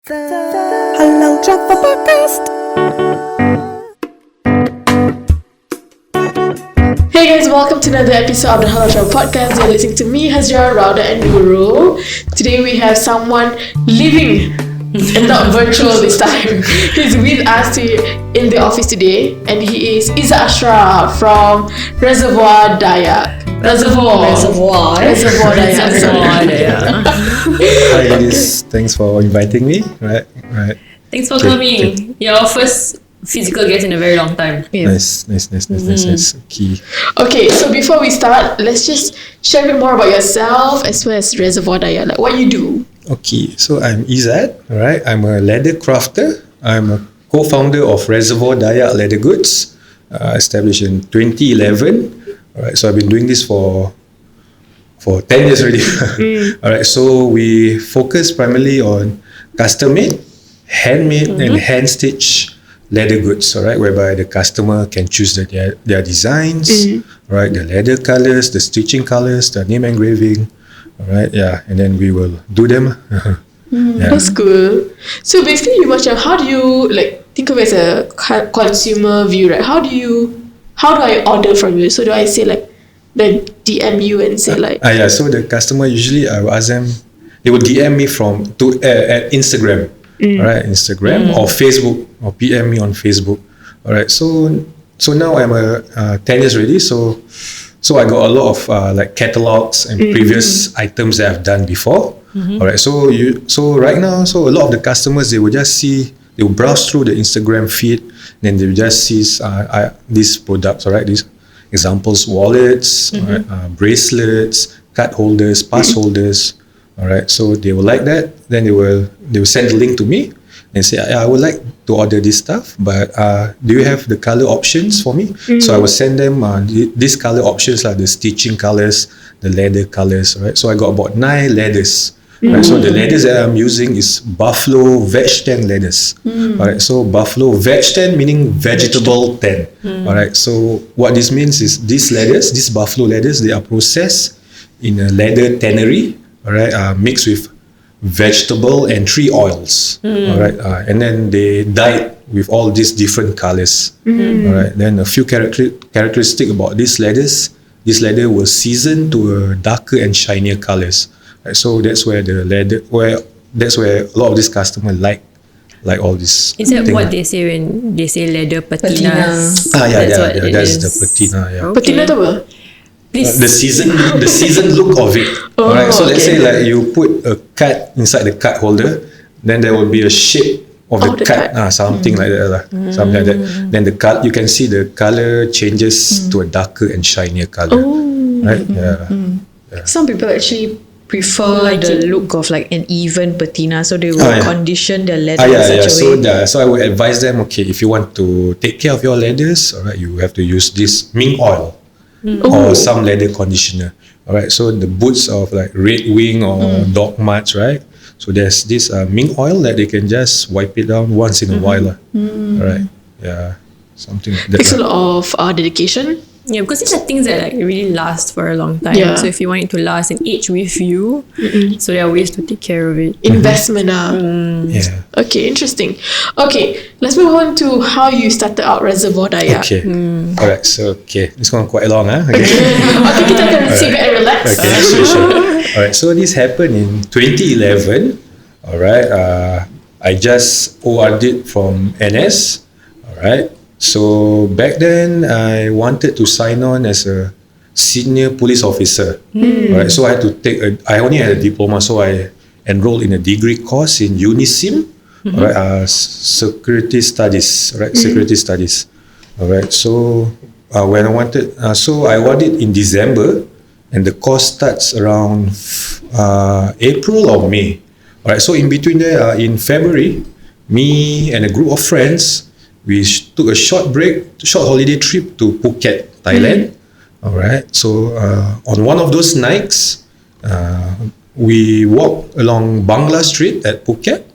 The Halal Travel Podcast. Hey guys, welcome to another episode of the Halal Travel Podcast. You're listening to me, Hazra, Rauda and Nurul. Today we have someone living and not virtual this time. He's with us in the office today, and he is Asyraff from Reservoir Dayak. Reservoir Dayak. Hi ladies, thanks for inviting me. Right. Thanks for coming. Your first physical guest in a very long time. Nice. Key. Okay, so before we start, let's just share a bit more about yourself as well as Reservoir Dayak, like what you do. Okay, so I'm Izzat. Alright, I'm a leather crafter. I'm a co-founder of Reservoir Dayak Leather Goods, established in 2011. Alright, so I've been doing this for 10 years already. Alright, so we focus primarily on custom-made, handmade, and hand-stitched leather goods. Alright, whereby the customer can choose their designs, right, the leather colors, the stitching colors, the name engraving. Alright, and then we will do them. That's cool. So basically, how do you think of it as a consumer view, right? How do I order from you? So do I say the DM you and say so the customer usually I will ask them, they will DM me at Instagram, alright, Instagram or Facebook, or PM me on Facebook. Alright, so now I'm 10 years already, so I got a lot of catalogs and previous items that I've done before. Alright, so right now, so a lot of the customers, they will browse through the Instagram feed, then they will just see these products. Alright, these examples: wallets, bracelets, card holders, pass holders. Alright, so they will like that. Then they will send the link to me and say, I would like to order this stuff, but do you have the color options for me? So I will send them these color options, like the stitching colors, the leather colors. Right, so I got about 9 leathers. Right, so the leathers that I'm using is buffalo veg tan leathers. Alright, so buffalo veg tan meaning vegetable tan. Alright, so what this means is these buffalo leathers, they are processed in a leather tannery. Alright, mixed with vegetable and tree oils. Alright, and then they dyed with all these different colors. Alright, then a few characteristic about these leathers. This leather will season to a darker and shinier colors. Right, so that's where that's where a lot of these customers like all this. Is that what they say when they say leather patina? That's the patina. Yeah. Okay. Patina tu apa? The season look of it. Alright, so let's say you put a card inside the card holder, then there will be a shape of the card, something like that. Something like that. Then the card, you can see the color changes to a darker and shinier color. Right? Yeah. Some people actually prefer the look of an even patina, so they will condition their leather in such a way. So I would advise them, okay, if you want to take care of your leathers, alright, you have to use this mink oil or some leather conditioner. Alright, so the boots of red wing or dog muds, right? So there's this mink oil that they can just wipe it down once in a while. Alright, something like that. Takes a lot of dedication. Yeah, because these are things that really last for a long time. Yeah. So if you want it to last and age with you, so there are ways to take care of it. Investment. Yeah. Okay, interesting. Okay, let's move on to how you started out Reservoir Dayak. Okay. Alright, so this one quite long, Okay. Okay, kita akan sit back and relax. Okay, sure. Alright, so this happened in 2011. Alright, I just OR'd from NS. Alright, so back then I wanted to sign on as a senior police officer. Alright, so I had to I only had a diploma, so I enrolled in a degree course in UNISIM. Alright, security studies. Alright, security studies. Alright, so when I wanted, so I awarded in December, and the course starts around April or May. Alright, so in between there, in February, me and a group of friends, we took a short holiday trip to Phuket, Thailand. Alright, so on one of those nights, we walked along Bangla Street at Phuket.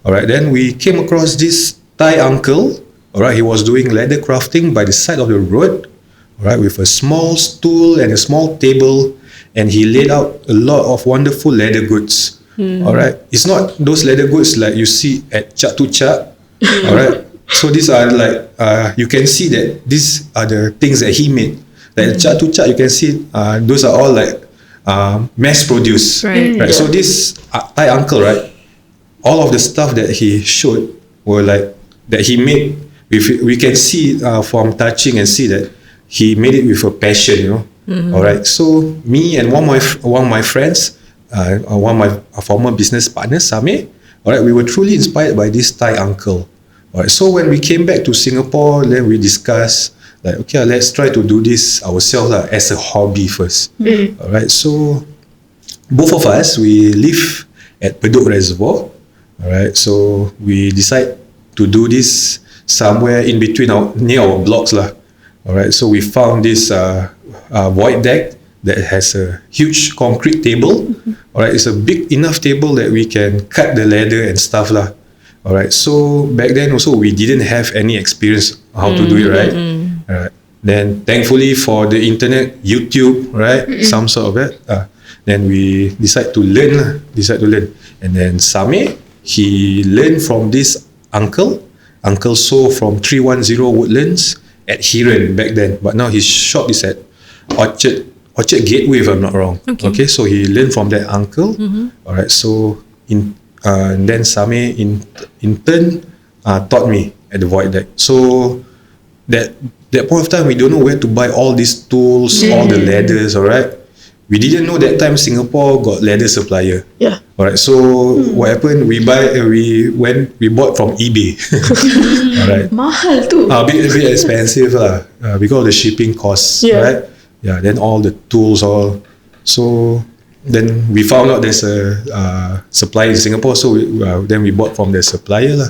Alright, then we came across this Thai uncle. Alright, he was doing leather crafting by the side of the road. Alright, with a small stool and a small table, and he laid out a lot of wonderful leather goods. Alright, it's not those leather goods like you see at Chak to Chak. Alright, so these are like you can see that these are the things that he made. Like Chak to Chak, you can see those are all like mass produced. Right. So this Thai uncle, right? All of the stuff that he showed were like that he made. We can see from touching and see that he made it with a passion, you know. Alright, so me and one of my friends, one of my former business partners, Same, alright, we were truly inspired by this Thai uncle. Alright, so when we came back to Singapore, then we discussed like, okay, let's try to do this ourselves as a hobby first. Alright, so both of us, we live at Bedok Reservoir. Alright, so we decide to do this somewhere in between near our blocks lah. Alright, so we found this void deck that has a huge concrete table. Alright, it's a big enough table that we can cut the leather and stuff lah. Alright, so back then also we didn't have any experience how to do it, right? Alright, then thankfully for the internet, YouTube, right, some sort of that. Then we decide to learn, and then Same, he learned from this uncle So from 310 Woodlands at Hiran back then, but now his shop is at Orchard Gateway, if I'm not wrong. Okay, so he learned from that uncle. Alright, so and then Same in turn taught me at the void deck. So that point of time, we don't know where to buy all these tools, all the leathers. Alright, we didn't know that time Singapore got leather supplier. Yeah. Alright, so what happened? We bought from eBay. Alright. Mahal tu. A bit expensive lah, because of the shipping costs. Right? Yeah. Then all the tools all. So then we found out there's a supplier in Singapore. So then we bought from the supplier lah.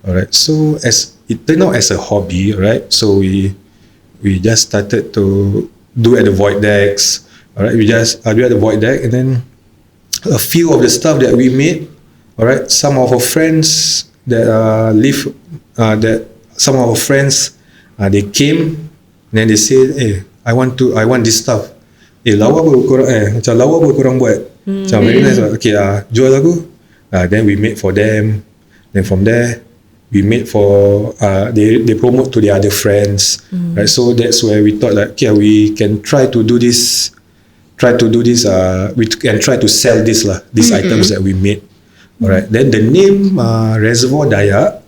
Alright. So as it turned out as a hobby, right? So we just started to do at the void decks. Alright, we just do at the void deck, and then a few of the stuff that we made. Alright, some of our friends that they came, and then they said, "Hey, I want this stuff. Lawa apa korang buat? Macam very nice. Okay, jual aku." Then we made for them. Then from there, we made for they promote to the other friends. Right, so that's where we thought like, okay, we can try to do this. We can try to sell these items that we made. Alright. Then the name Reservoir Dayak,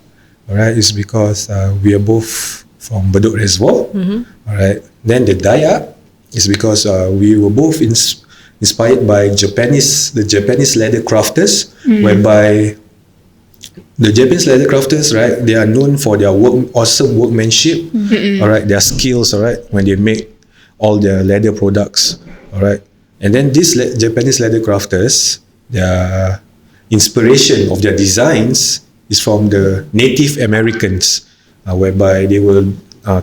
alright, is because we are both from Bedok Reservoir. Alright. Then the Dayak is because we were both inspired by the Japanese leather crafters, whereby the Japanese leather crafters, right, they are known for their awesome workmanship, alright, their skills, alright, when they make all their leather products. Alright, and then these Japanese leather crafters, their inspiration of their designs is from the Native Americans, whereby they will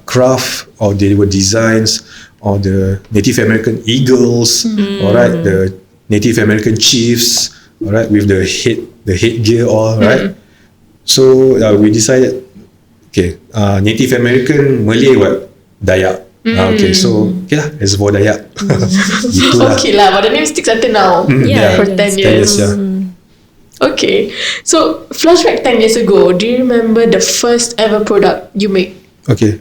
craft or they will designs or the Native American eagles, alright, the Native American chiefs, alright, with the headgear, all right. So we decided, okay, Native American, Malay, what? Dayak. Okay, so okay lah, Reservoir Dayak. Okay lah, but the name sticks until now. For 10 years. Okay, so flashback 10 years ago, do you remember the first ever product you made? Okay,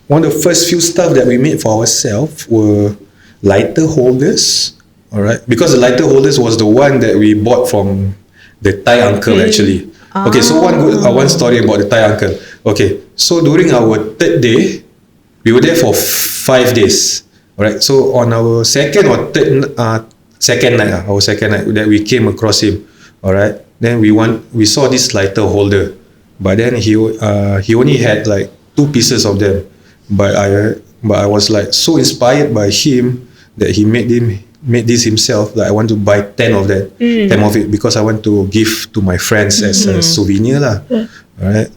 one of the first few stuff that we made for ourselves were lighter holders. Alright, because the lighter holders was the one that we bought from the Thai uncle actually. Okay, so one story about the Thai uncle. Okay, so during our third day, we were there for 5 days. Alright, so on our second night that we came across him. Alright, then we saw this lighter holder, but then he only had like 2 pieces of them. But I was like so inspired by him that he made this himself. Like I want to buy 10 of that, 10 of it, because I want to give to my friends as a souvenir lah. Alright.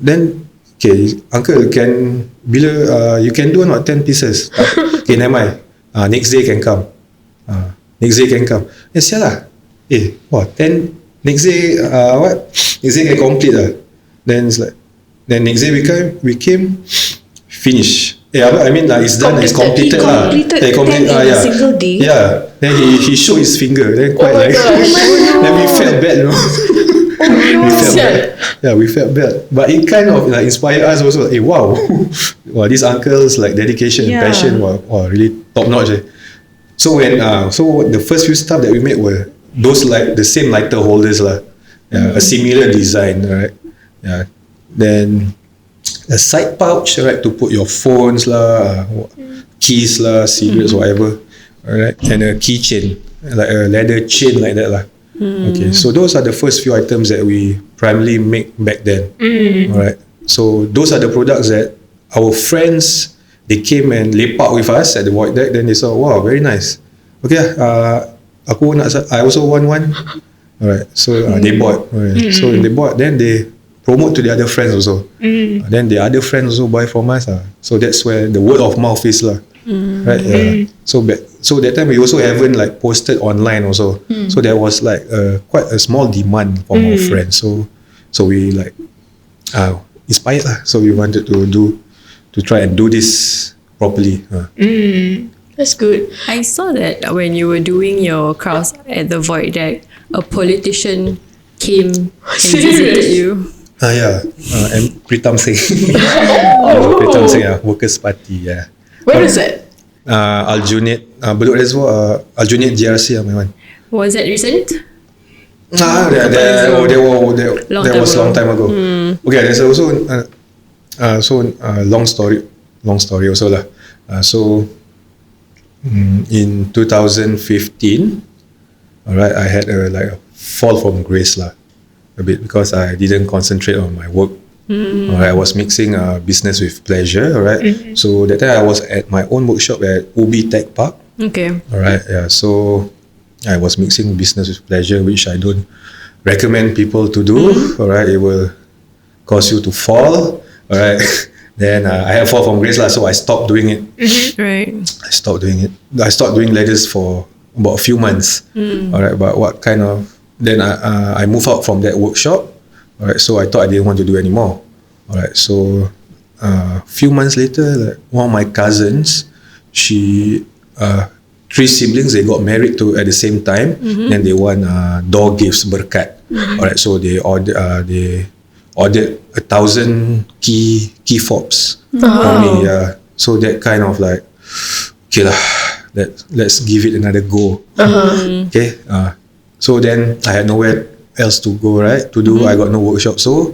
Then okay, uncle, you can do not 10 pieces. Okay, never mind. Next day can come. Next day can come. Yes, lah. 10 next day. What? Next day can complete lah. Then it's like, then next day we came, finish. Yeah, but I mean it's done, it's completed lah. Completed 10 in a single day. Yeah. Then he showed his finger. Then quite like. Then we felt bad, you know. We felt bad. Yeah, we felt bad. But it kind of like inspired us also. Hey, wow, wow, these uncles like dedication and passion were really top notch. So when so the first few stuff that we made were those like the same lighter holders lah. Yeah, a similar design, right? Yeah. Then a side pouch, right, to put your phones lah, keys lah, cigarettes, whatever. Alright, and a keychain, like a leather chain like that lah. Okay, so those are the first few items that we primarily make back then. Alright, so those are the products that our friends, they came and lepak with us at the void deck. Then they saw, wow, very nice. Okay, I also want one. Alright, so they bought. Alright. So they bought, then they promote to the other friends also. Then the other friends also buy from us. So that's where the word of mouth is lah. Right. So that time we also haven't like posted online also. So there was like quite a small demand from our friends. So we like inspired lah. So we wanted to try and do this properly. That's good. I saw that when you were doing your crafts at the void deck, a politician came and visited you. Yeah. And Pritam Singh. Pritam Singh, Workers' Party. Yeah. Where is it? Aljunied, Bedok Reservoir, Aljunied GRC, my one. Was that recent? That was long time ago. Okay, there's also long story also lah. So in 2015, alright, I had a fall from grace lah, a bit, because I didn't concentrate on my work. Alright, I was mixing business with pleasure. Alright, so that time I was at my own workshop at Ubi Tech Park. Okay. Alright, yeah. So I was mixing business with pleasure, which I don't recommend people to do. Alright, it will cause you to fall. Alright, then I had fall from grace lah, so I stopped doing it. Right. I stopped doing it. I stopped doing leathers for about a few months. Alright, but then I moved out from that workshop. Alright, so I thought I didn't want to do anymore. Alright, so a few months later, like one of my cousins, she 3 siblings, they got married at the same time. Then they want door gifts, berkat. Alright, so they ordered 1,000 key fobs for me. Yeah, so that kind of like, okay lah, let's give it another go. Okay, so then I had nowhere else to go, right? To do, I got no workshop, so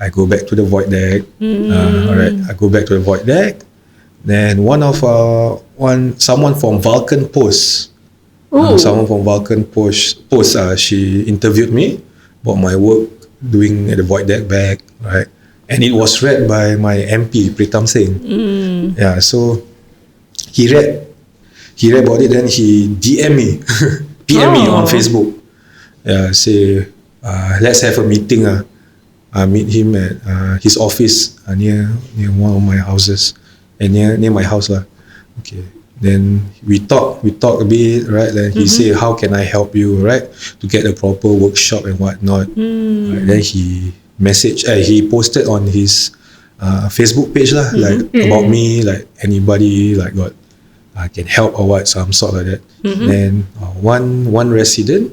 I go back to the void deck. Alright, I go back to the void deck. Then someone from Vulcan Post, she interviewed me about my work doing at the void deck back, right? And it was read by my MP Pritam Singh. Yeah, so he read about it. Then he DM me, PM me on Facebook. Yeah, say let's have a meeting. I meet him at his office near one of my houses, and near my house lah. Okay. Then we talk a bit, right? Then he say, how can I help you, right? To get a proper workshop and whatnot. Right? Then he posted on his Facebook page lah, like about me, like anybody like got can help or what, some sort like that. Then one resident,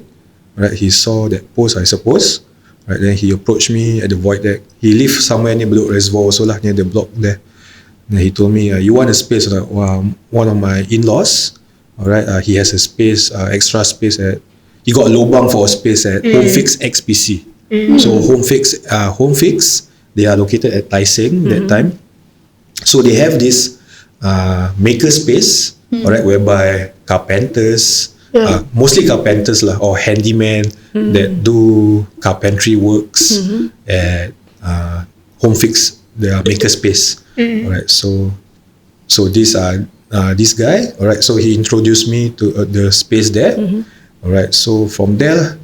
right? He saw that post, I suppose. Right, then he approached me at the void deck. He lived somewhere near Bedok Reservoir also lah, near the block there. And he told me, you want a space? Like, one of my in-laws, alright, he has a space, extra space he got a lobang for a space at Home Fix XPC. So Home Fix, they are located at Tai Seng that time. So they have this maker space, alright, whereby carpenters, mostly carpenters lah, or handyman that do carpentry works at Home Fix, their maker space. Alright, so this guy, alright, so he introduced me to the space there. Alright, so from there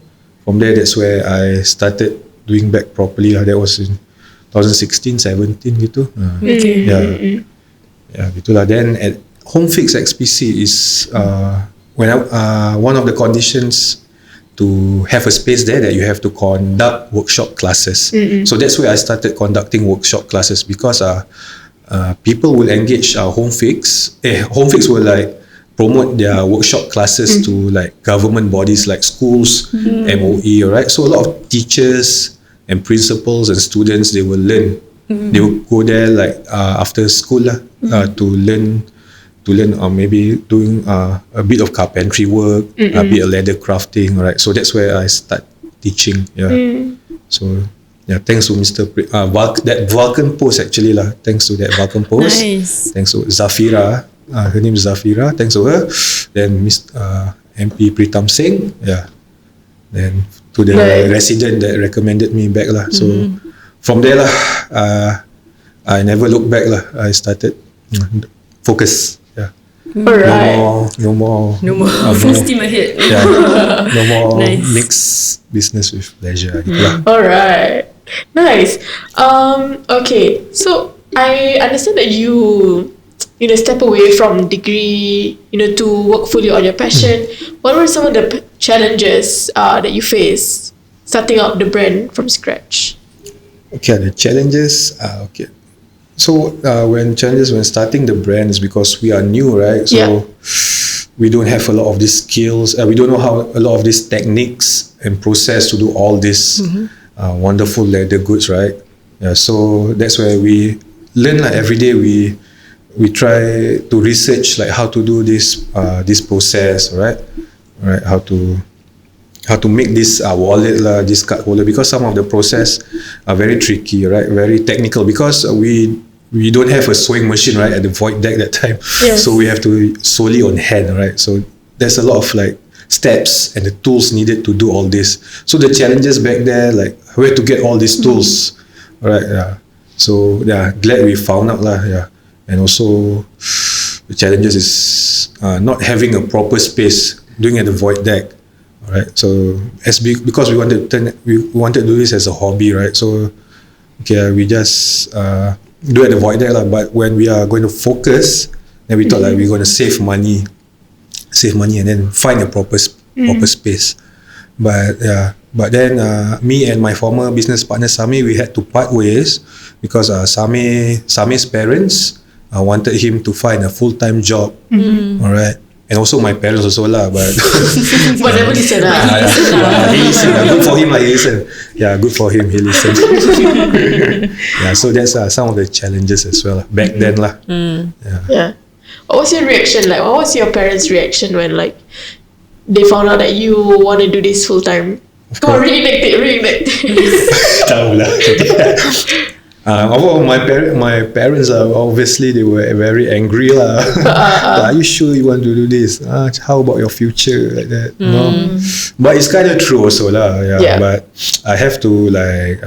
that's where I started doing back properly. That was in 2016, 17 gitu. Yeah, gitulah. Then at Home Fix XPC is when one of the conditions to have a space there, that you have to conduct workshop classes. So that's where I started conducting workshop classes, because people will engage Home Fix. Home Fix will like promote their workshop classes to like government bodies like schools, MOE, alright. So a lot of teachers and principals and students, they will learn. They will go there like after school to learn or maybe doing a bit of carpentry work, a bit of leather crafting, right? So that's where I start teaching. So thanks to Mr. that Vulcan post actually lah. Thanks to that Vulcan post. Nice. Thanks to Zafira. Her name is Zafira. Thanks to her. Then MP Pritam Singh. Then to the resident that recommended me back lah. So from there lah, I never looked back lah. I started focus. Alright. No more. Full steam ahead. No more Nice. mix business with pleasure. Alright. Nice. Okay. So I understand that you step away from degree, to work fully on your passion. What were some of the challenges that you faced starting up the brand from scratch? Okay, the challenges. Okay. So when starting the brand is because we are new, right? So we don't have a lot of these skills. We don't know how a lot of these techniques and process to do all this wonderful leather goods, right? So that's where we learn like every day. We try to research like how to do this process, right? How to make this wallet lah, this card holder, because some of the process are very tricky, right? Very technical, because we don't have a sewing machine, right, at the void deck that time. So we have to solely on hand, right? So there's a lot of like steps and the tools needed to do all this. So the challenges back there, like where to get all these tools, right? So glad we found out lah. And also the challenges is not having a proper space, doing at the void deck. Right, so because we wanted to do this as a hobby, right? So we just do at the void deck lah. But when we are going to focus, then we thought like we're going to save money, and then find a proper space. But then me and my former business partner Sami, we had to part ways because Sami's parents wanted him to find a full-time job. All right. And also my parents also lah, but whatever he said lah. He listened. Good for him lah. He listened. Good for him. He listened. So that's some of the challenges as well back then lah. What was your reaction like? What was your parents' reaction when like they found out that you want to do this full time? Come on, reenact it. Tahu lah. My parents obviously they were very angry lah. Are you sure you want to do this? How about your future, like that? No, but it's kind of true also lah. But I have to like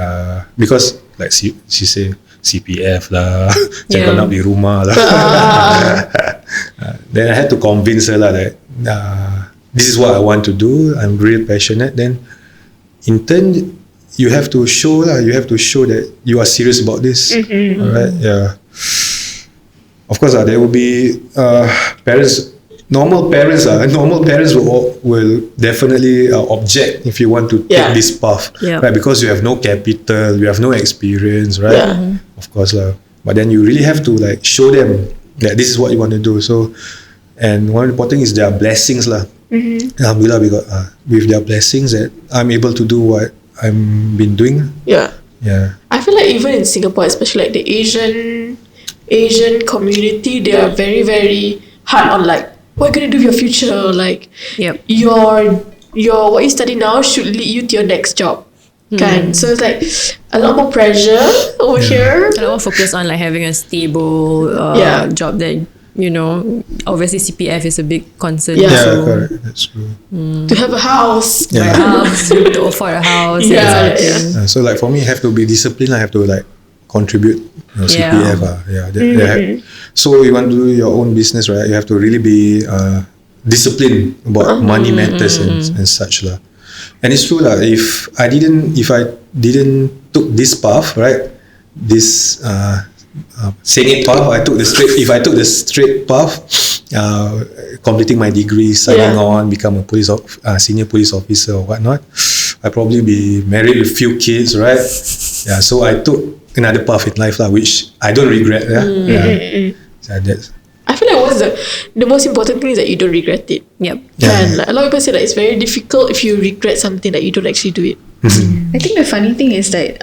because like she say CPF lah, jangan nak beli rumah lah. Then I had to convince her lah that this is what I want to do. I'm really passionate. Then in turn, you have to show that you are serious about this. Alright, Of course, there will be parents. Normal parents will definitely object if you want to take this path, right? Because you have no capital, you have no experience, right? Of course, but then you really have to like show them that this is what you want to do. So, and one important thing is their blessings, lah. Alhamdulillah, because with their blessings that I'm able to do what I've been doing. I feel like even in Singapore, especially like the Asian community, they are very, very hard on like what are you gonna do with your future. Like your what you study now should lead you to your next job. So it's like a lot more pressure over here. A lot more focus on like having a stable job that obviously CPF is a big concern. Correct. That's true. To have a house, to afford a house. So like for me, I have to be disciplined. I have to like contribute CPF. So you want to do your own business, right? You have to really be disciplined about money matters and such lah. And it's true lah. If I didn't took this path, right? This singing path, if I took the straight path, completing my degree, signing on, become a senior police officer or whatnot, I'd probably be married with few kids, right? So I took another path in life lah, which I don't regret. So that's. I feel like what's the most important thing is that you don't regret it. Yep. Kan? Like, a lot of people say that it's very difficult if you regret something that you don't actually do it. I think the funny thing is that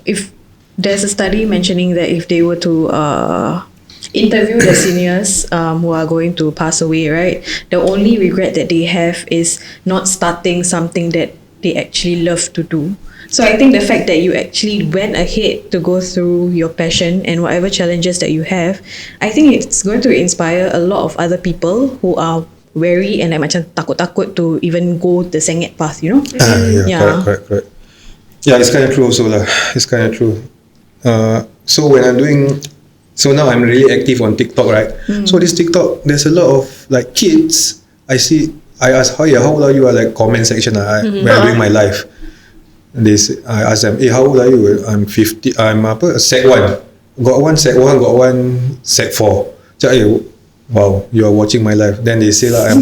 if there's a study mentioning that if they were to interview the seniors who are going to pass away, right, the only regret that they have is not starting something that they actually love to do. So I think the fact that you actually went ahead to go through your passion and whatever challenges that you have, I think it's going to inspire a lot of other people who are wary and like macam takut-takut to even go the sengit path, you know? Correct. Yeah, it's kind of true also lah. It's kind of true. So when I'm doing, so now I'm really active on TikTok, right? So this TikTok, there's a lot of like kids. I ask, how old are you? Like comment section when I'm doing my live. I ask them, how old are you? I'm 50. I'm Sec 1. Got one Sec 1, got one Sec 4. Cakap, wow, you are watching my life. Then they say I'm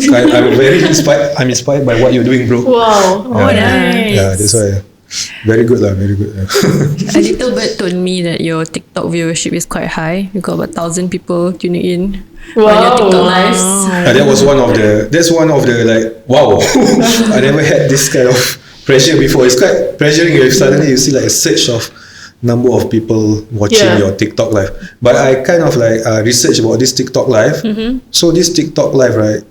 very inspired. I'm inspired by what you're doing, bro. Wow. Nice. Yeah, that's why. Very good lah, very good. A little bit told me that your TikTok viewership is quite high. You got about 1,000 people tuning in on your TikTok lives. That's one of the like, wow. I never had this kind of pressure before. It's quite pressuring if suddenly you see like a surge of number of people watching your TikTok live. But I kind of like research about this TikTok live. So this TikTok live, right,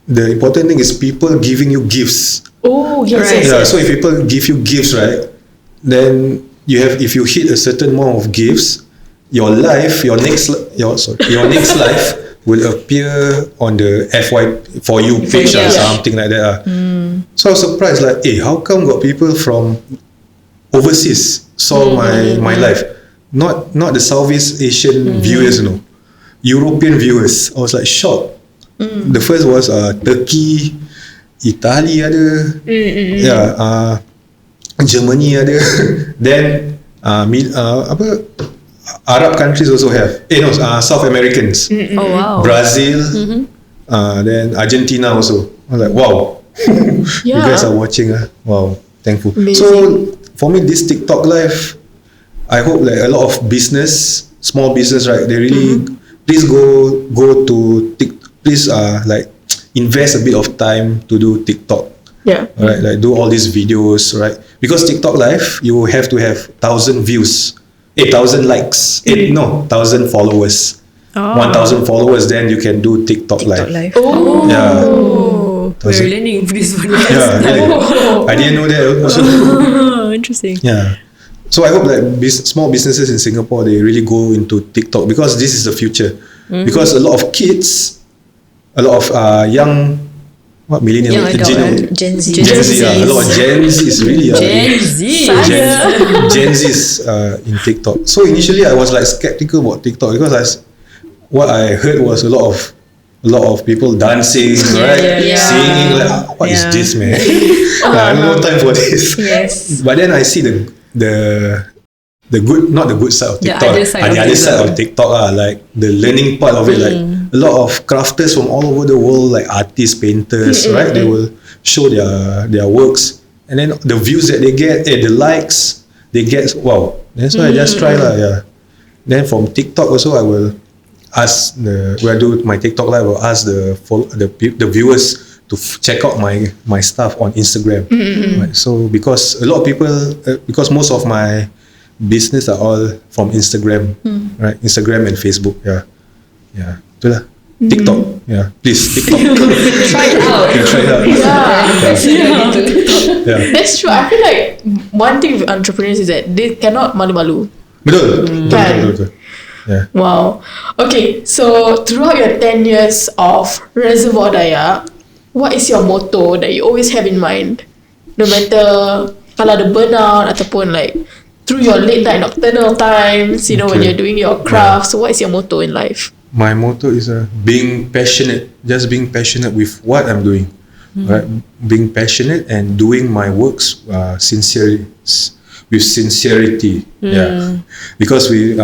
the important thing is people giving you gifts. Oh, yes, Right. yes. So if people give you gifts, right, then if you hit a certain amount of gifts, your next life will appear on the FY for you page or something like that. So I was surprised, like, how come got people from overseas saw my life? Not the Southeast Asian viewers, European viewers. I was like shocked. The first was Turkey, Italy ada, Germany ada, then Arab countries also have. South Americans. Oh wow. Brazil, then Argentina also. I was like, wow, you guys are watching. Wow, thankful. Amazing. So for me, this TikTok live, I hope like a lot of small business, right? They really please go to please like invest a bit of time to do TikTok. Yeah. Right, like do all these videos, right? Because TikTok live, you have to have 1,000 views, 1,000 likes, 1,000 followers. 1,000 followers, then you can do TikTok live. Oh. Yeah. We're learning this one. Yeah, really. I didn't know that also. Interesting. Yeah. So I hope that small businesses in Singapore, they really go into TikTok because this is the future. Because a lot of kids, a lot of young millennial, Gen Z. Gen Z, a lot of Gen Z is really Gen Z is in TikTok. So initially I was like skeptical about TikTok because what I heard was a lot of people dancing, right? Singing, like, what is this, man? I have no time for this. Yes. But then I see the good, not the good side of TikTok, the other side of TikTok, like the learning part of it, like a lot of crafters from all over the world, like artists, painters, right? They will show their works, and then the views that they get, the likes they get, wow. That's why I just try Then from TikTok also, I will ask when I do my TikTok live, I will ask the viewers to check out my stuff on Instagram. Right? So because a lot of people, because most of my business are all from Instagram, right? Instagram and Facebook, itulah. TikTok, please TikTok. Try it out. Try it out. Yeah. That's true. I feel like one thing with entrepreneurs is that they cannot malu-malu. Betul. Yeah. Wow. Okay, so throughout your 10 years of Reservoir Dayak, what is your motto that you always have in mind? No matter kalau ada burnout ataupun like through your late night nocturnal times, when you're doing your craft. So what is your motto in life? My motto is being passionate, just being passionate with what I'm doing, right? Being passionate and doing my works sincerely, with sincerity. Because with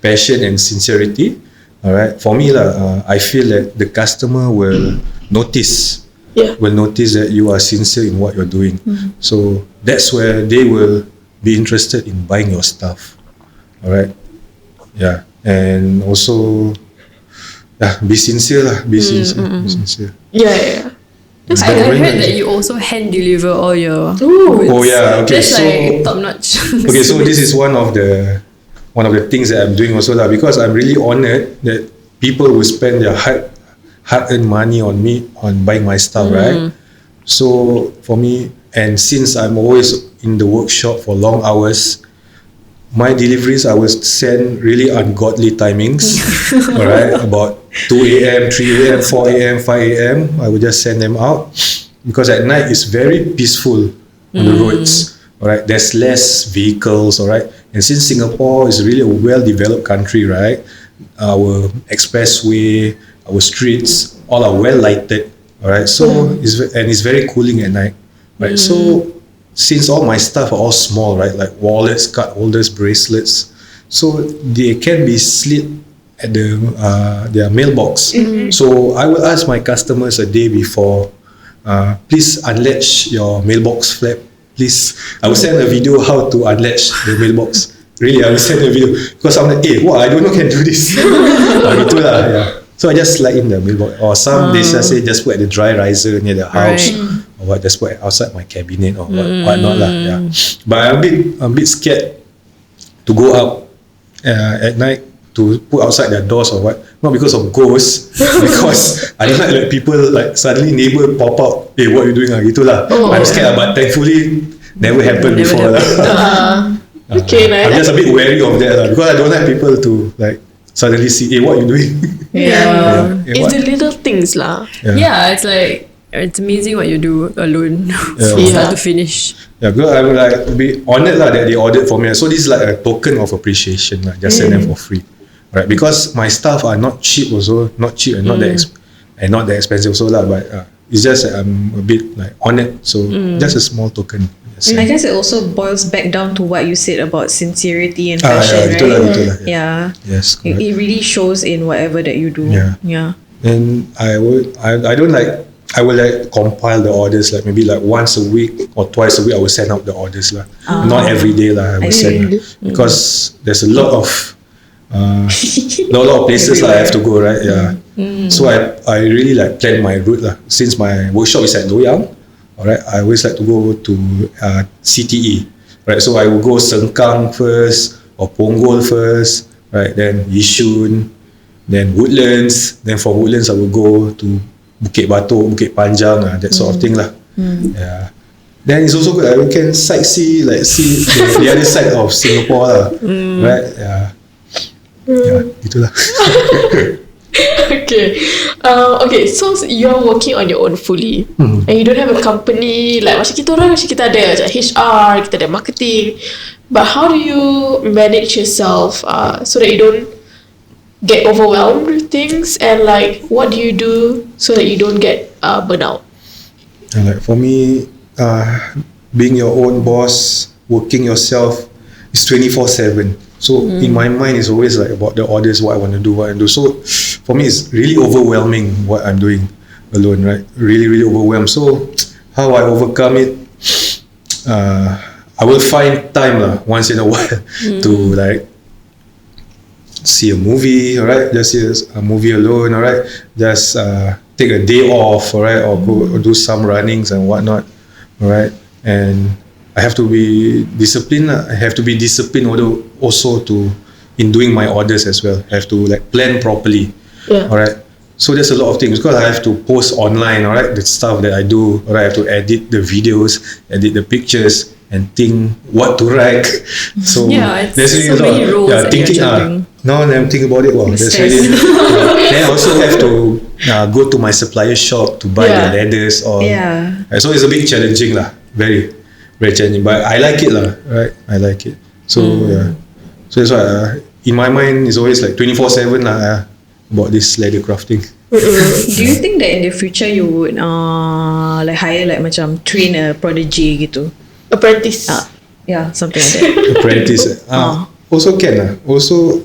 passion and sincerity, all right. For me I feel that the customer will notice. Will notice that you are sincere in what you're doing. So that's where they will be interested in buying your stuff. Alright, yeah, and also, be sincere lah. Be sincere. Yeah. That's I good. heard that you also hand deliver all your Ooh. goods. Oh yeah, okay. That's like top notch. Okay, so this is one of the things that I'm doing also lah, because I'm really honored that people will spend their hard-earned money on me, on buying my stuff, right? So for me, and since I'm always in the workshop for long hours, my deliveries I will send really ungodly timings. Alright, about 2 a.m, 3 a.m, 4 a.m, 5 a.m, I will just send them out, because at night it's very peaceful on the roads. Alright, there's less vehicles. Alright, and since Singapore is really a well-developed country, right, our expressway, our streets, all are well lighted. Alright, so it's very cooling at night. Right, so since all my stuff are all small, right, like wallets, card holders, bracelets, so they can be slid at their mailbox. So I will ask my customers a day before, please unlatch your mailbox flap. Please, I will send a video how to unlatch the mailbox. Really, I will send a video, because I'm like, wow, I don't know can do this. Itulah, yeah. So I just slide in the mailbox, or some they just say just put at the dry riser near the house, or what, just put outside my cabinet or whatnot lah. Yeah. But I'm a bit scared to go out at night to put outside their doors or what. Not because of ghosts, because I don't like people like suddenly neighbor pop out, hey, what you doing lah, gitu lah. I'm scared, but thankfully never happened before lah. Okay, I'm just a bit wary of that lah, because I don't like people to like suddenly see, hey, what you doing? Yeah. Hey, It's what? the little things lah. Yeah, it's like, it's amazing what you do alone from start to finish. Yeah, because I'm like be honored lah that they ordered for me. So this is like a token of appreciation lah. Just send them for free, right? Because my stuff are not cheap also, not cheap and not that expensive also lah. But it's just that I'm a bit like honored. So just a small token. I guess it also boils back down to what you said about sincerity and passion, right? Itulah, Yeah. Yes, correct. It really shows in whatever that you do. Yeah. And I will like compile the orders, like maybe like once a week or twice a week I will send out the orders lah. Not every day lah, I will send lah. Because there's a lot of places lah I have to go, right? Yeah. So I really like plan my route lah. Since my workshop is at Loyang, alright, I always like to go to CTE, right? So I will go Sengkang first or Punggol first, right? Then Yishun, then Woodlands. Then from Woodlands I will go to Bukit Batok, Bukit Panjang, that sort of thing lah. Yeah. Then it's also good. I can sightsee, like see the other side of Singapore lah, right? Yeah. Yeah, itulah. Okay, so you're working on your own fully, and you don't have a company like macam kita orang, macam kita ada macam HR, kita ada marketing, but how do you manage yourself so that you don't get overwhelmed with things, and like what do you do so that you don't get burnout? And like for me, being your own boss, working yourself is 24/7. So in my mind, it's always like about the orders, what I want to do, what I do. So for me, it's really overwhelming what I'm doing alone, right? Really, really overwhelmed. So how I overcome it, I will find time lah once in a while to like see a movie, alright? Just see a movie alone, alright? Just take a day off, alright? Or go or do some runnings and whatnot, alright? And I have to be disciplined. I have to be disciplined also in doing my orders as well. I have to like plan properly. Alright. So there's a lot of things because I have to post online. Alright, the stuff that I do. Alright, I have to edit the videos, edit the pictures, and think what to write. So it's there's so really many roles that thinking. you're juggling. Now I'm thinking about it. Wow, that's really. Then I also have to go to my supplier shop to buy the leathers. So it's a bit challenging lah. Very challenging, but I like it lah, right? I like it. So so that's why in my mind it's always like 24/7 lah about this leather crafting. Do you think that in the future you would like hire like macam train a prodigy gitu? Apprentice. Yeah, something like that. Apprentice. Also can lah. Also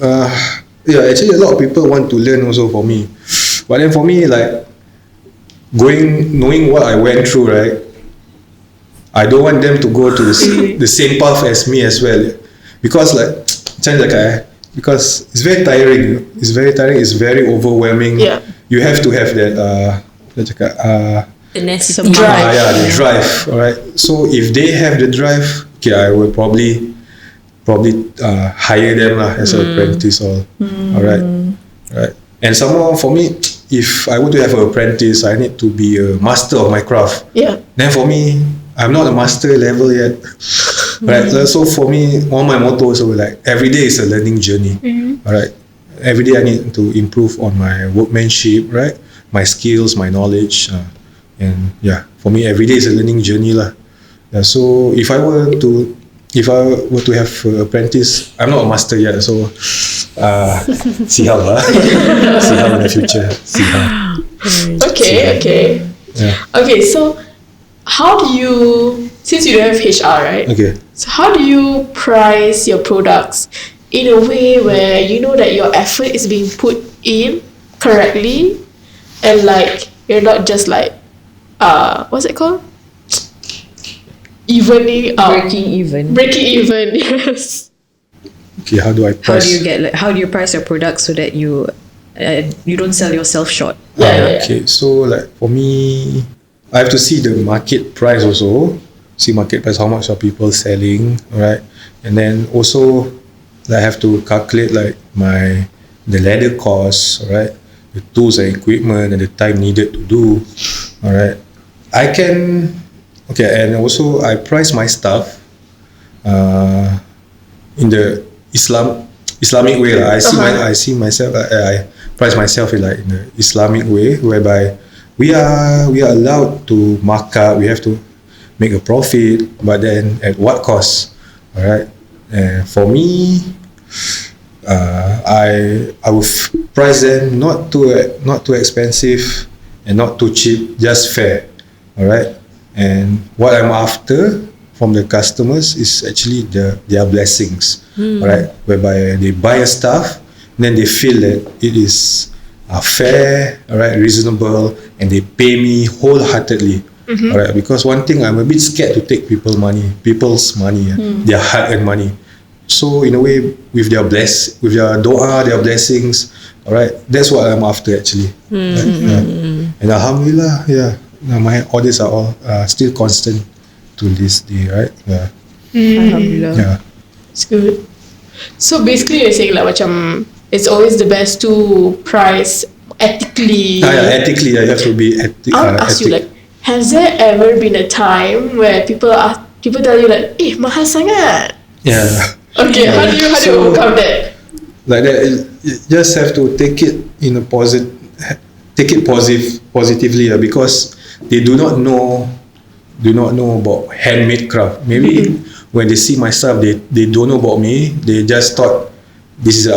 actually a lot of people want to learn also for me, but then for me like knowing what I went through, right? I don't want them to go to the same path as me as well, because like because it's very tiring. It's very overwhelming. Yeah. You have to have that Tenacity. Drive. the drive. All right. So if they have the drive, okay, I will probably hire them lah as an apprentice. All right. Right. And some more for me, if I were to have an apprentice, I need to be a master of my craft. Yeah. Then for me, I'm not a master level yet. Right. So for me, all my motto is like every day is a learning journey. All right. Every day I need to improve on my workmanship, right? My skills, my knowledge, and yeah, for me every day is a learning journey lah. Yeah, so if I were to have an apprentice, I'm not a master yet, so see how see how in the future. See how. Okay. Yeah. Okay, so how do you, since you don't have HR, right? Okay. So how do you price your products in a way where you know that your effort is being put in correctly, and like you're not just like what's it called? Evening out. Breaking even, yes. Okay, how do I price? How do you price your products so that you don't sell yourself short? Yeah. Okay, so like for me, I have to see the market price also. See market price, how much are people selling, right? And then also I have to calculate like the leather costs, right? The tools and equipment and the time needed to do, all right? And also I price my stuff in the Islamic way lah. I see myself. I price myself in the Islamic way, whereby we are allowed to mark up. We have to make a profit, but then at what cost? All right. And for me, I will price them not too expensive and not too cheap, just fair. All right. And what I'm after from the customers is actually their blessings, right? Whereby they buy a stuff, and then they feel that it is fair, all right, reasonable, and they pay me wholeheartedly, all right. Because one thing, I'm a bit scared to take people's money, their hard-earned money. So in a way, with their dua, their blessings, all right, that's what I'm after actually. Right? Yeah. And alhamdulillah, yeah. My orders are all still constant to this day, right? Yeah. Alhamdulillah. Yeah. It's good. So basically, you're saying like macam it's always the best to price ethically. Ethically, you have to be ethical. I'll ask you like, has there ever been a time where people tell you like, mahal sangat? Yeah. Okay, how do you overcome that? Like that, you just have to take it in a positively, because they do not know about handmade craft. Maybe when they see my stuff, they don't know about me. They just thought this is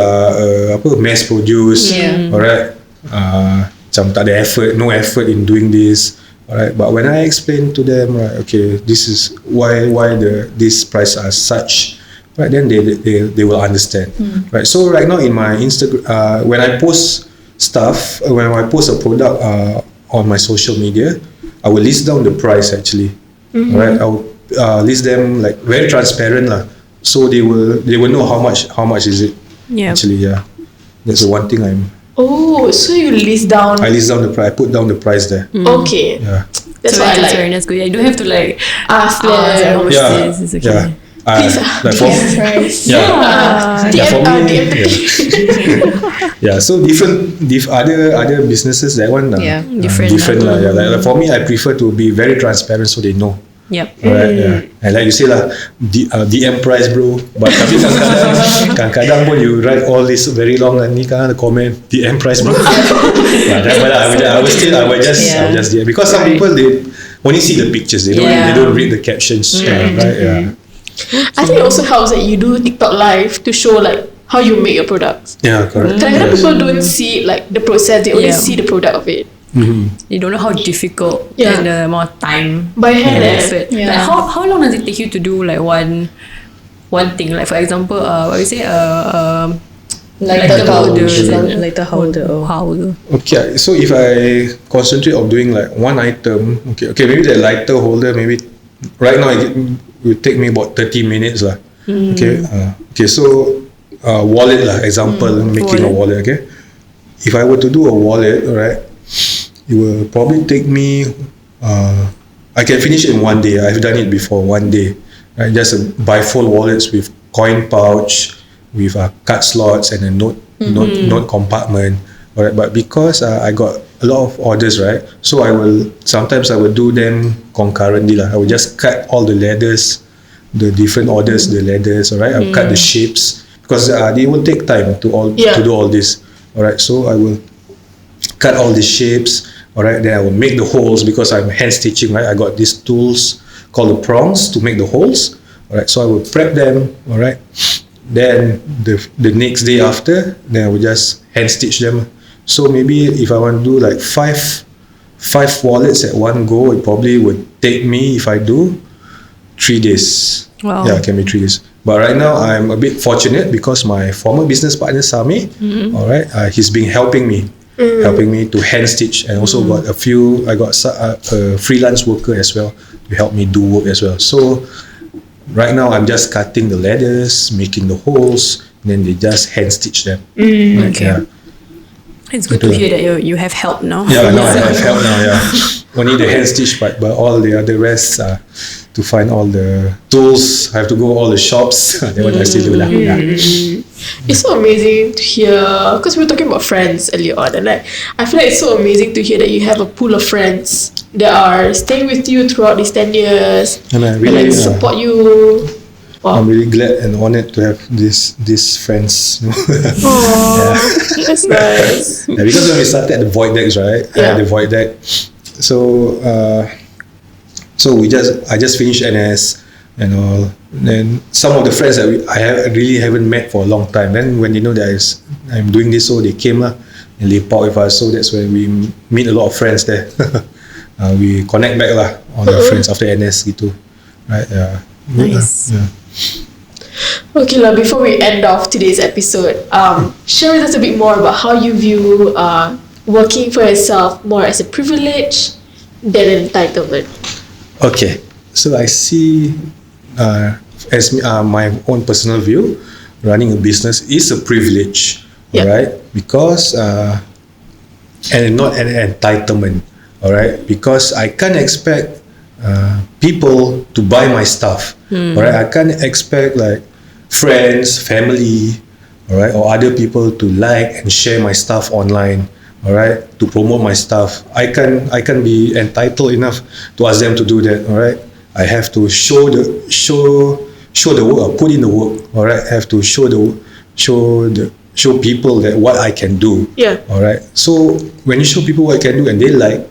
mass produced. Alright, macam tak ada no effort in doing this. Alright, but when I explain to them, right, okay, this is why this price are such. Right, then they will understand. Right, so right now in my Instagram, when I post stuff, when I post a product on my social media, I will list down the price actually. Right, I will list them like very transparent lah, so they will know how much is it. Actually, yeah, that's the one thing I'm. Oh, so you list down. I list down the price. I put down the price there. Okay. Yeah. That's what I like. That's good. You don't have to like ask them. how much Yeah. this is okay. Yeah. Please, like for, price. yeah, for me, DM. yeah. So other businesses, that one different lah. Yeah, like for me, I prefer to be very transparent so they know. Yep. Alright, yeah. And like you say lah, DM price bro. But tapi kadang-kadang pun you write all this very long and ni kan comment DM price bro. I will just DM, because some people they only see the pictures, they don't read the captions. Right? Yeah. I think it also helps that you do TikTok live to show like how you make your products. Yeah, correct. Kadang-kadang people don't see like the process; they only see the product of it. You don't know how difficult and the amount of time by hand and effort. Yeah. Like how long does it take you to do like one thing? Like for example, what we say Lighter holder. Okay, so if I concentrate on doing like one item, okay, maybe the lighter holder maybe right now it will take me about 30 minutes lah. Okay, so wallet lah, example, making a wallet. Okay, if I were to do a wallet, right, it will probably take me I can finish it in one day. I've done it before, one day, right? Just bifold wallets with coin pouch, with card slots and a note compartment. Alright, but because I got a lot of orders, right? So sometimes I will do them concurrently lah. I will just cut all the leathers, the different orders, the leathers. Alright, I'll cut the shapes because they will take time to do all this. Alright, so I will cut all the shapes. Alright, then I will make the holes because I'm hand stitching. Right, I got these tools called the prongs to make the holes. Alright, so I will prep them. Alright, then the next day after, then I will just hand stitch them. So maybe if I want to do like five wallets at one go, it probably would take me, if I do, 3 days. Wow. Yeah, it can be 3 days. But right now I'm a bit fortunate because my former business partner Sami, alright, he's been helping me to hand stitch, and also got I got a freelance worker as well to help me do work as well. So right now I'm just cutting the leathers, making the holes, and then they just hand stitch them. Okay. Yeah. It's good to hear that you have help now. Yeah, now I have help now. Yeah, only the hand stitch part, but all the other rest to find all the tools, I have to go all the shops. That one I still do that. Yeah. It's so amazing to hear, because we were talking about friends earlier on, and like I feel like it's so amazing to hear that you have a pool of friends that are staying with you throughout these 10 years And I really support you. Wow. I'm really glad and honored to have these friends. That's nice. Yeah, because when we started the void decks, right? The void deck. So I just finished NS and all. Then some of the friends that I really haven't met for a long time. Then when they know that I'm doing this, so they came lah and leap out with us. So that's when we meet a lot of friends there. We connect back lah on the friends after NS gitu, right? Yeah. Nice. Yeah. Okay, before we end off today's episode, share with us a bit more about how you view working for yourself more as a privilege than an entitlement. Okay, so I see as my own personal view, running a business is a privilege, alright, because and not an entitlement, alright, because I can't expect people to buy my stuff, alright. I can't expect like friends, family, alright, or other people to like and share my stuff online, alright, to promote my stuff. I can be entitled enough to ask them to do that, alright. I have to show the work, or put in the work, alright. I have to show people that what I can do, alright. So when you show people what I can do and they like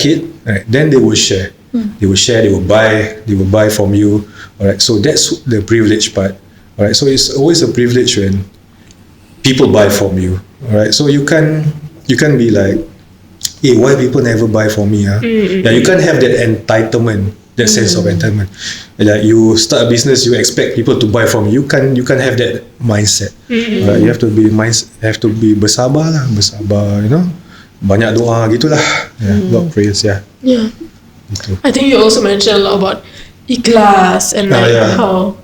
it, right, then they will share. They will share, they will buy from you. Alright, so that's the privilege part. Alright, so it's always a privilege when people buy from you. Alright, so you can be like, hey, why people never buy from me? Yeah, you can't have that entitlement, that sense of entitlement. Like you start a business, you expect people to buy from you. You can't have that mindset. Alright, you have to be bersabar, you know. Banyak doa gitulah. Yeah, a lot of prayers, yeah. Yeah. I think you also mentioned a lot about ikhlas and how.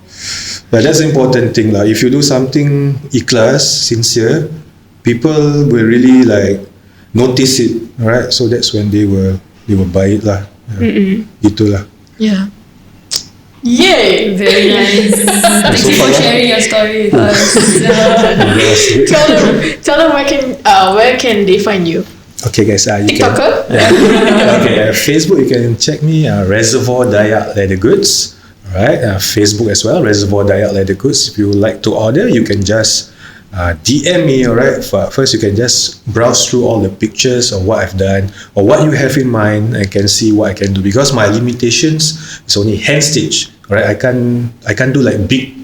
But that's the important thing lah. If you do something ikhlas, sincere, people will really like notice it, right? So that's when they will buy it lah. Itulah. Yeah. Yay! Very nice. Thank you for sharing your story with us. Tell them where can they find you? Okay guys, you TikToker? Okay, Facebook you can check me, Reservoir Dayak Leather Goods, alright, Facebook as well, Reservoir Dayak Leather Goods. If you would like to order, you can just DM me, alright. First you can just browse through all the pictures of what I've done or what you have in mind and can see what I can do, because my limitations is only hand stitch, alright. I can't do like big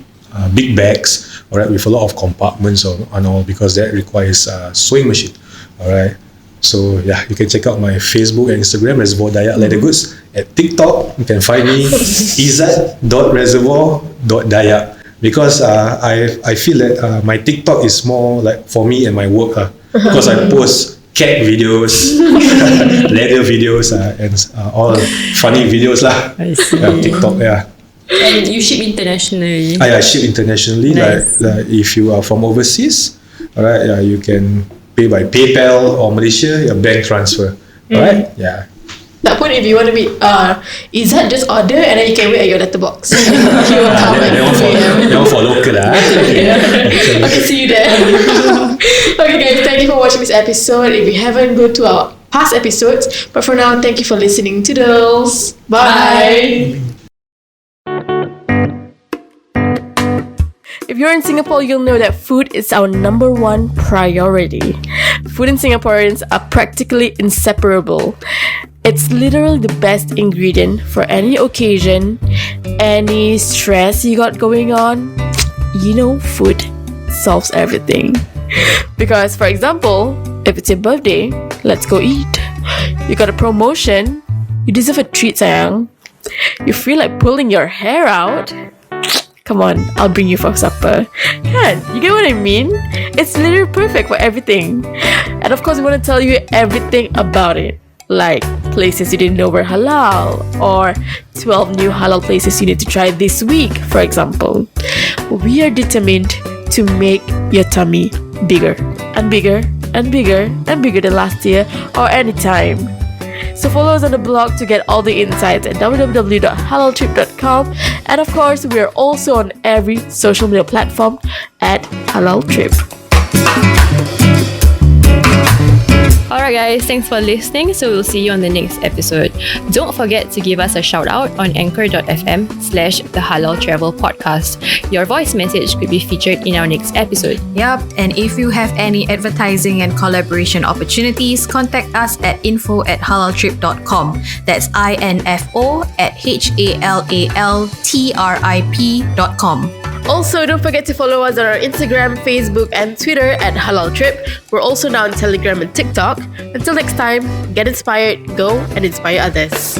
bags, alright, with a lot of compartments and all, because that requires a sewing machine, alright. So yeah, you can check out my Facebook and Instagram, Reservoir Dayak Leather Goods. At TikTok, you can find me izzat.reservoir.dayak, because I feel that my TikTok is more like for me and my work, because I post cat videos, leather videos, and all funny videos lah. I see. TikTok, yeah. And you ship internationally. I ship internationally. Nice. Like if you are from overseas, alright, yeah, you can pay by PayPal or Malaysia, your bank transfer. Alright, yeah. That point, if you want to meet Izzat, just order and then you can wait at your letterbox. He will come and That one for local lah. Okay, see you there. Okay guys, thank you for watching this episode. If you haven't, go to our past episodes. But for now, thank you for listening to those. Bye. If you're in Singapore, you'll know that food is our number one priority. Food and Singaporeans are practically inseparable. It's literally the best ingredient for any occasion, any stress you got going on. You know, food solves everything. Because, for example, if it's your birthday, let's go eat. You got a promotion, you deserve a treat, sayang. You feel like pulling your hair out, come on, I'll bring you for supper. Yeah, you get what I mean? It's literally perfect for everything. And of course, we want to tell you everything about it. Like places you didn't know were halal, or 12 new halal places you need to try this week, for example. We are determined to make your tummy bigger and bigger and bigger and bigger than last year or any time. So follow us on the blog to get all the insights at www.halaltrip.com, and of course we are also on every social media platform at Halal Trip. Alright guys, thanks for listening. So we'll see you on the next episode. Don't forget to give us a shout out on anchor.fm/The Halal Travel Podcast. Your voice message could be featured in our next episode. Yup, and if you have any advertising and collaboration opportunities, contact us at info@halaltrip.com. That's info@halaltrip.com. Also, don't forget to follow us on our Instagram, Facebook, and Twitter at Halal Trip. We're also now on Telegram and TikTok. Until next time, get inspired, go and inspire others.